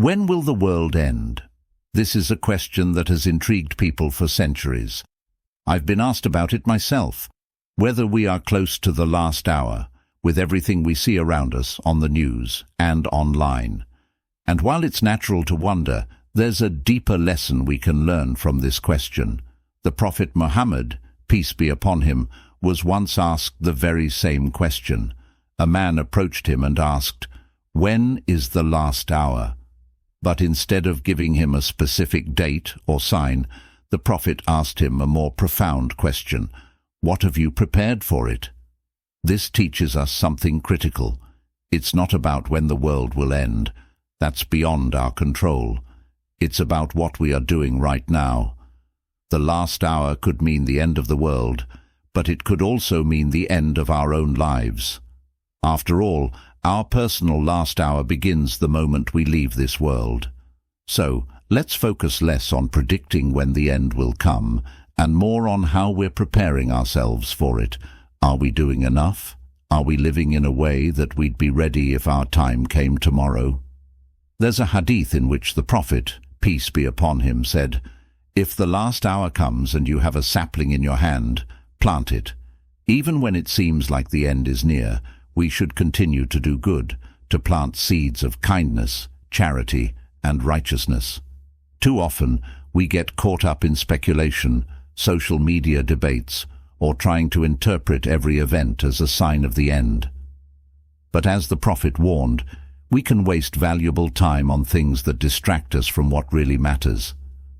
When will the world end? This is a question that has intrigued people for centuries. I've been asked about it myself, whether we are close to the last hour, with everything we see around us on the news and online. And while it's natural to wonder, there's a deeper lesson we can learn from this question. The Prophet Muhammad, peace be upon him, was once asked the very same question. A man approached him and asked, "When is the last hour?" But instead of giving him a specific date or sign, the Prophet asked him a more profound question. "What have you prepared for it?" This teaches us something critical. It's not about when the world will end. That's beyond our control. It's about what we are doing right now. The last hour could mean the end of the world, but it could also mean the end of our own lives. After all, our personal last hour begins the moment we leave this world. So, let's focus less on predicting when the end will come, and more on how we're preparing ourselves for it. Are we doing enough? Are we living in a way that we'd be ready if our time came tomorrow? There's a hadith in which the Prophet, peace be upon him, said, "If the last hour comes and you have a sapling in your hand, plant it. Even when it seems like the end is near, we should continue to do good, to plant seeds of kindness, charity, and righteousness." Too often, we get caught up in speculation, social media debates, or trying to interpret every event as a sign of the end. But as the Prophet warned, we can waste valuable time on things that distract us from what really matters: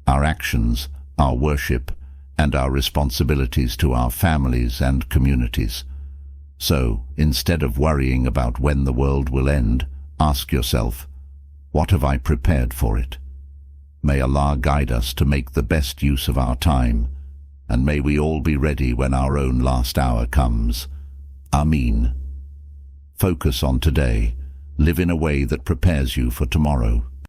our actions, our worship, and our responsibilities to our families and communities. So, instead of worrying about when the world will end, ask yourself, what have I prepared for it? May Allah guide us to make the best use of our time, and may we all be ready when our own last hour comes. Ameen. Focus on today. Live in a way that prepares you for tomorrow.